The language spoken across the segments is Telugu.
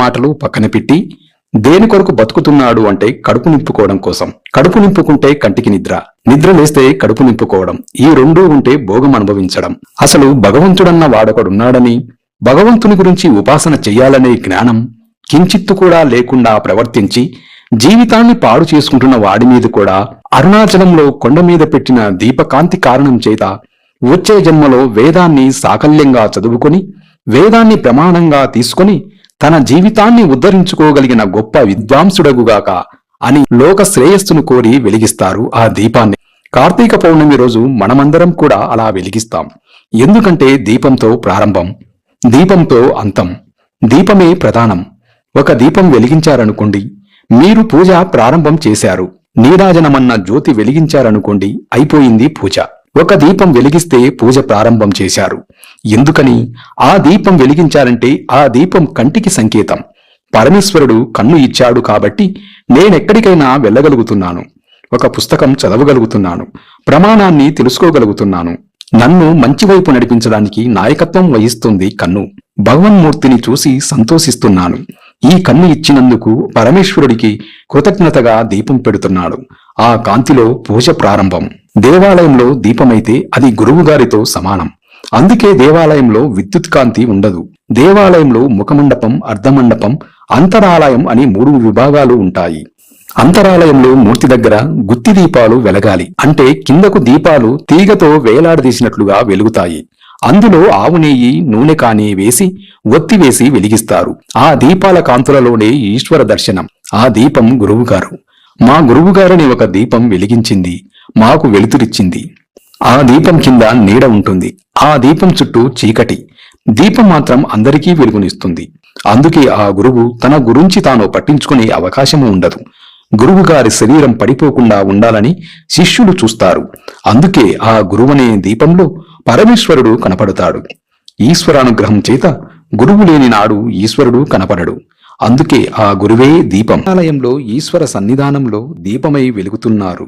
మాటలు పక్కన పెట్టి దేని కొరకు బతుకుతున్నాడు అంటే కడుపు నింపుకోవడం కోసం. కడుపు నింపుకుంటే కంటికి నిద్ర, నిద్ర లేస్తే కడుపు నింపుకోవడం, ఈ రెండూ ఉంటే భోగం అనుభవించడం. అసలు భగవంతుడన్న వాడొకడున్నాడని, భగవంతుని గురించి ఉపాసన చెయ్యాలనే జ్ఞానం కించిత్తు కూడా లేకుండా ప్రవర్తించి జీవితాన్ని పాడు చేసుకుంటున్న వాడి మీద కూడా అరుణాచలంలో కొండ మీద పెట్టిన దీపకాంతి కారణం చేత వచ్చే జన్మలో వేదాన్ని సాకల్యంగా చదువుకొని వేదాన్ని ప్రమాణంగా తీసుకొని తన జీవితాన్ని ఉద్ధరించుకోగలిగిన గొప్ప విద్వాంసుడగుగాక అని లోక శ్రేయస్సును కోరి వెలిగిస్తారు ఆ దీపాన్ని. కార్తీక పౌర్ణమి రోజు మనమందరం కూడా అలా వెలిగిస్తాం. ఎందుకంటే దీపంతో ప్రారంభం, దీపంతో అంతం, దీపమే ప్రధానం. ఒక దీపం వెలిగించారనుకోండి, మీరు పూజ ప్రారంభం చేశారు. నీరాజనమన్న జ్యోతి వెలిగించారనుకోండి, అయిపోయింది పూజ. ఒక దీపం వెలిగిస్తే పూజ ప్రారంభం చేశారు. ఎందుకని? ఆ దీపం వెలిగించారంటే ఆ దీపం కంటికి సంకేతం. పరమేశ్వరుడు కన్ను ఇచ్చాడు కాబట్టి నేనెక్కడికైనా వెళ్ళగలుగుతున్నాను, ఒక పుస్తకం చదవగలుగుతున్నాను, ప్రమాణాన్ని తెలుసుకోగలుగుతున్నాను. నన్ను మంచివైపు నడిపించడానికి నాయకత్వం వహిస్తుంది కన్ను. భగవన్మూర్తిని చూసి సంతోషిస్తున్నాను. ఈ కన్ను ఇచ్చినందుకు పరమేశ్వరుడికి కృతజ్ఞతగా దీపం పెడుతున్నాడు. ఆ కాంతిలో పూజ ప్రారంభం. దేవాలయంలో దీపమైతే అది గురువుగారితో సమానం. అందుకే దేవాలయంలో విద్యుత్ కాంతి ఉండదు. దేవాలయంలో ముఖమండపం, అర్ధమండపం, అంతరాలయం అని 3 విభాగాలు ఉంటాయి. అంతరాలయంలో మూర్తి దగ్గర గుత్తి దీపాలు వెలగాలి. అంటే కిందకు దీపాలు తీగతో వేలాడదీసినట్లుగా వెలుగుతాయి. అందులో ఆవు నెయ్యి, నూనె కాని వేసి ఒత్తివేసి వెలిగిస్తారు. ఆ దీపాల కాంతులలోనే ఈశ్వర దర్శనం. ఆ దీపం గురువుగారు. మా గురువుగారిని ఒక దీపం వెలిగించింది, మాకు వెలుతురిచ్చింది. ఆ దీపం కింద నీడ ఉంటుంది. ఆ దీపం చుట్టూ చీకటి. దీపం మాత్రం అందరికీ వెలుగునిస్తుంది. అందుకే ఆ గురువు తన గురించి తాను పట్టించుకునే అవకాశము ఉండదు. గురువుగారి శరీరం పడిపోకుండా ఉండాలని శిష్యులు చూస్తారు. అందుకే ఆ గురువనే దీపంలో పరమేశ్వరుడు కనపడతాడు. ఈశ్వరానుగ్రహం చేత గురువు లేని నాడు ఈశ్వరుడు కనపడడు. అందుకే ఆ గురువే దీపం. ఆలయంలో ఈశ్వర సన్నిధానంలో దీపమై వెలుగుతున్నారు.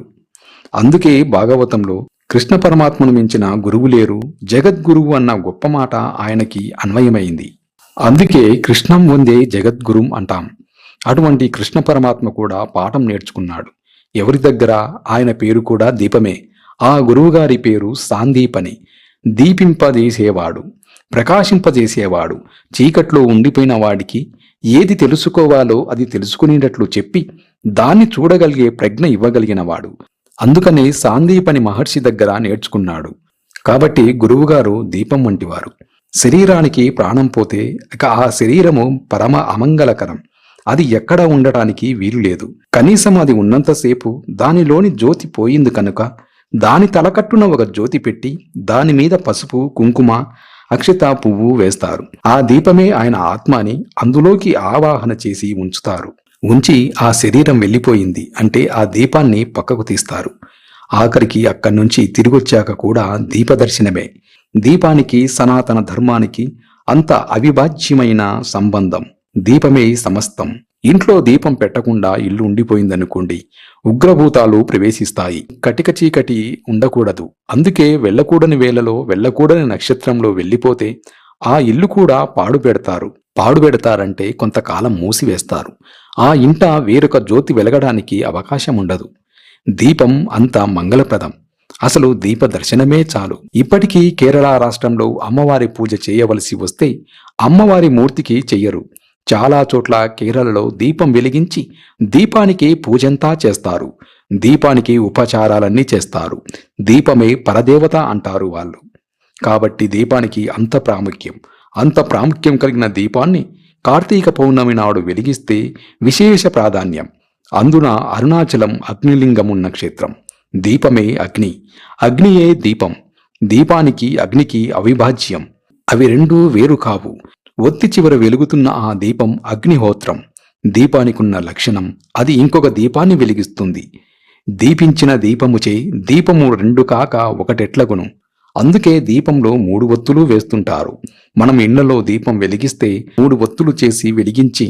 అందుకే భాగవతంలో కృష్ణ పరమాత్మను మించిన గురువు లేరు, జగద్గురువు అన్న గొప్ప మాట ఆయనకి అన్వయమైంది. అందుకే కృష్ణం వందే జగద్గురుం అంటాం. అటువంటి కృష్ణ పరమాత్మ కూడా పాఠం నేర్చుకున్నాడు. ఎవరి దగ్గర? ఆయన పేరు కూడా దీపమే. ఆ గురువుగారి పేరు సాందీపని. దీపింపజేసేవాడు, ప్రకాశింపజేసేవాడు. చీకట్లో ఉండిపోయిన వాడికి ఏది తెలుసుకోవాలో అది తెలుసుకునేటట్లు చెప్పి దాన్ని చూడగలిగే ప్రజ్ఞ ఇవ్వగలిగినవాడు. అందుకనే సాందీపని మహర్షి దగ్గర నేర్చుకున్నాడు. కాబట్టి గురువుగారు దీపం వంటివారు. శరీరానికి ప్రాణం పోతే ఇక ఆ శరీరము పరమ అమంగళకరం. అది ఎక్కడ ఉండటానికి వీలు లేదు. కనీసం అది ఉన్నంతసేపు దానిలోని జ్యోతి పోయింది కనుక దాని తలకట్టున ఒక జ్యోతి పెట్టి దాని మీద పసుపు, కుంకుమ, అక్షత, పువ్వు వేస్తారు. ఆ దీపమే ఆయన ఆత్మ అని అందులోకి ఆవాహన చేసి ఉంచుతారు. ఉంచి ఆ శరీరం వెళ్ళిపోయింది అంటే ఆ దీపాన్ని పక్కకు తీస్తారు. ఆఖరికి అక్కడి నుంచి తిరిగొచ్చాక కూడా దీపదర్శనమే. దీపానికి సనాతన ధర్మానికి అంత అవిభాజ్యమైన సంబంధం. దీపమే సమస్తం. ఇంట్లో దీపం పెట్టకుండా ఇల్లు ఉండిపోయిందనుకోండి, ఉగ్రభూతాలు ప్రవేశిస్తాయి. కటిక చీకటి ఉండకూడదు. అందుకే వెళ్ళకూడని వేళలో వెళ్ళకూడని నక్షత్రంలో వెళ్ళిపోతే ఆ ఇల్లు కూడా పాడుపెడతారు. పాడుపెడతారంటే కొంతకాలం మూసివేస్తారు. ఆ ఇంట వేరొక జ్యోతి వెలగడానికి అవకాశం ఉండదు. దీపం అంత మంగళప్రదం. అసలు దీప దర్శనమే చాలు. ఇప్పటికీ కేరళ రాష్ట్రంలో అమ్మవారి పూజ చేయవలసి వస్తే అమ్మవారి మూర్తికి చెయ్యరు. చాలా చోట్ల కేరళలో దీపం వెలిగించి దీపానికి పూజంతా చేస్తారు. దీపానికి ఉపచారాలన్నీ చేస్తారు. దీపమే పరదేవత అంటారు వాళ్ళు. కాబట్టి దీపానికి అంత ప్రాముఖ్యం. అంత ప్రాముఖ్యం కలిగిన దీపాన్ని కార్తీక పౌర్ణమి నాడు వెలిగిస్తే విశేష ప్రాధాన్యం. అందున అరుణాచలం అగ్నిలింగమున్న క్షేత్రం. దీపమే అగ్ని, అగ్నియే దీపం. దీపానికి అగ్నికి అవిభాజ్యం. అవి రెండూ వేరు కావు. ఒత్తి చివర వెలుగుతున్న ఆ దీపం అగ్నిహోత్రం. దీపానికున్న లక్షణం అది ఇంకొక దీపాన్ని వెలిగిస్తుంది. దీపించిన దీపముచే దీపము 2 కాక ఒకటెట్లగును. అందుకే దీపంలో 3 ఒత్తులు వేస్తుంటారు. మనం ఇళ్లలో దీపం వెలిగిస్తే 3 ఒత్తులు చేసి వెలిగించి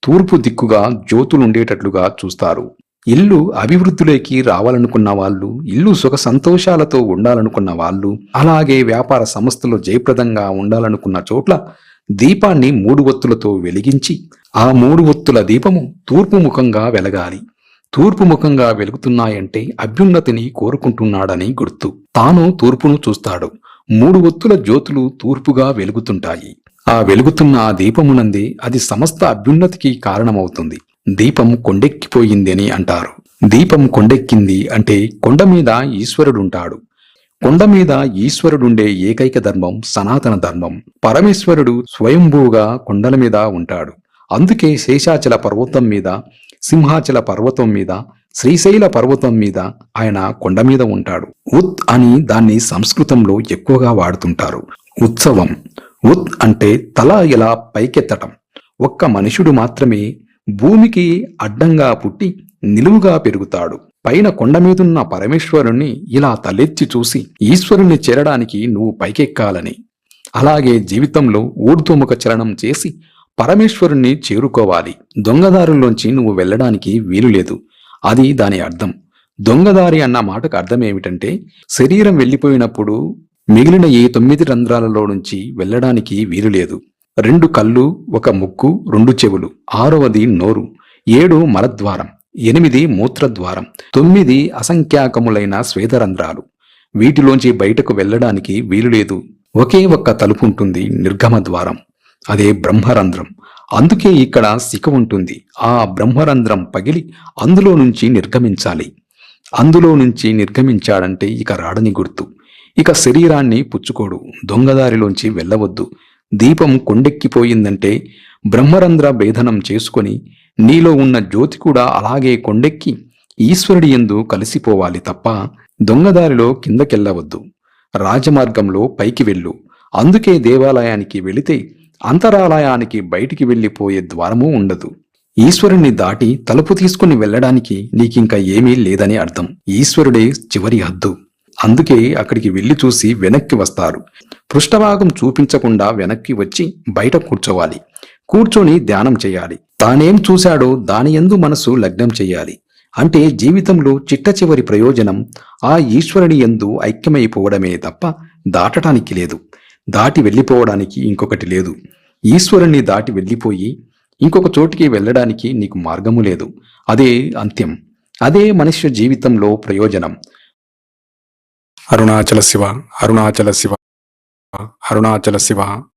తూర్పు దిక్కుగా జ్యోతులుండేటట్లుగా చూస్తారు. ఇల్లు అభివృద్ధిలోకి రావాలనుకున్న వాళ్ళు, ఇల్లు సుఖ సంతోషాలతో ఉండాలనుకున్న వాళ్ళు, అలాగే వ్యాపార సంస్థలు జయప్రదంగా ఉండాలనుకున్న చోట్ల దీపాన్ని 3 ఒత్తులతో వెలిగించి ఆ 3 ఒత్తుల దీపము తూర్పు ముఖంగా వెలగాలి. తూర్పు ముఖంగా వెలుగుతున్నాయంటే అభ్యున్నతిని కోరుకుంటున్నాడని గుర్తు. తాను తూర్పును చూస్తాడు. 3 ఒత్తుల జ్యోతులు తూర్పుగా వెలుగుతుంటాయి. ఆ వెలుగుతున్న ఆ దీపమునందే అది సమస్త అభ్యున్నతికి కారణమవుతుంది. దీపం కొండెక్కిపోయింది అని అంటారు. దీపం కొండెక్కింది అంటే కొండ మీద ఈశ్వరుడుంటాడు. కొండ మీద ఈశ్వరుడుండే ఏకైక ధర్మం సనాతన ధర్మం. పరమేశ్వరుడు స్వయంభూగా కొండల మీద ఉంటాడు. అందుకే శేషాచల పర్వతం మీద, సింహాచల పర్వతం మీద, శ్రీశైల పర్వతం మీద ఆయన కొండ మీద ఉంటాడు. ఉత్ అని దాన్ని సంస్కృతంలో ఎక్కువగా వాడుతుంటారు. ఉత్సవం. ఉత్ అంటే తల ఇలా పైకెత్తటం. ఒక్క మనుషుడు మాత్రమే భూమికి అడ్డంగా పుట్టి నిలువుగా పెరుగుతాడు. పైన కొండ మీదున్న పరమేశ్వరుణ్ణి ఇలా తలెత్తి చూసి ఈశ్వరుణ్ణి చేరడానికి నువ్వు పైకెక్కాలని. అలాగే జీవితంలో ఊర్ధ్వముఖ చలనం చేసి పరమేశ్వరుణ్ణి చేరుకోవాలి. దొంగదారుల్లోంచి నువ్వు వెళ్ళడానికి వీలులేదు. అది దాని అర్థం. దొంగదారి అన్న మాటకు అర్థమేమిటంటే శరీరం వెళ్ళిపోయినప్పుడు మిగిలిన ఏ 9 రంధ్రాలలో నుంచి వెళ్ళడానికి వీలులేదు. 2 కళ్ళు, 1 ముక్కు, 2 చెవులు, 6వది నోరు, 7 మలద్వారం, 8 మూత్రద్వారం, 9 అసంఖ్యాకములైన శ్వేతరంధ్రాలు. వీటిలోంచి బయటకు వెళ్ళడానికి వీలులేదు. ఒకే ఒక్క తలుపు ఉంటుంది, నిర్గమ ద్వారం. అదే బ్రహ్మరంధ్రం. అందుకే ఇక్కడ శిఖ ఉంటుంది. ఆ బ్రహ్మరంధ్రం పగిలి అందులో నుంచి నిర్గమించాలి. అందులో నుంచి నిర్గమించాడంటే ఇక రాడని గుర్తు. ఇక శరీరాన్ని పుచ్చుకోడు. దొంగదారిలోంచి వెళ్ళవద్దు. దీపం కొండెక్కిపోయిందంటే బ్రహ్మరంధ్ర భేదనం చేసుకొని నీలో ఉన్న జ్యోతి కూడా అలాగే కొండెక్కి ఈశ్వరుడి యందు కలిసిపోవాలి తప్ప దొంగదారిలో కిందకెళ్ళవద్దు. రాజమార్గంలో పైకి వెళ్ళు. అందుకే దేవాలయానికి వెళితే అంతరాలయానికి బయటికి వెళ్ళిపోయే ద్వారమూ ఉండదు. ఈశ్వరుణ్ణి దాటి తలుపు తీసుకుని వెళ్ళడానికి నీకింక ఏమీ లేదని అర్థం. ఈశ్వరుడే చివరి హద్దు. అందుకే అక్కడికి వెళ్లి చూసి వెనక్కి వస్తారు. పృష్ఠభాగం చూపించకుండా వెనక్కి వచ్చి బయట కూర్చోవాలి. కూర్చొని ధ్యానం చేయాలి. తానేం చూశాడో దానియందు మనసు లగ్నం చెయ్యాలి. అంటే జీవితంలో చిట్ట చివరి ప్రయోజనం ఆ ఈశ్వరుని యందు ఐక్యమైపోవడమే తప్ప దాటటానికి లేదు. దాటి వెళ్ళిపోవడానికి ఇంకొకటి లేదు. ఈశ్వరుణ్ణి దాటి వెళ్ళిపోయి ఇంకొక చోటికి వెళ్ళడానికి నీకు మార్గము లేదు. అదే అంత్యం. అదే మనుష్య జీవితంలో ప్రయోజనం. అరుణాచల శివ, అరుణాచల శివ, అరుణాచల శివ.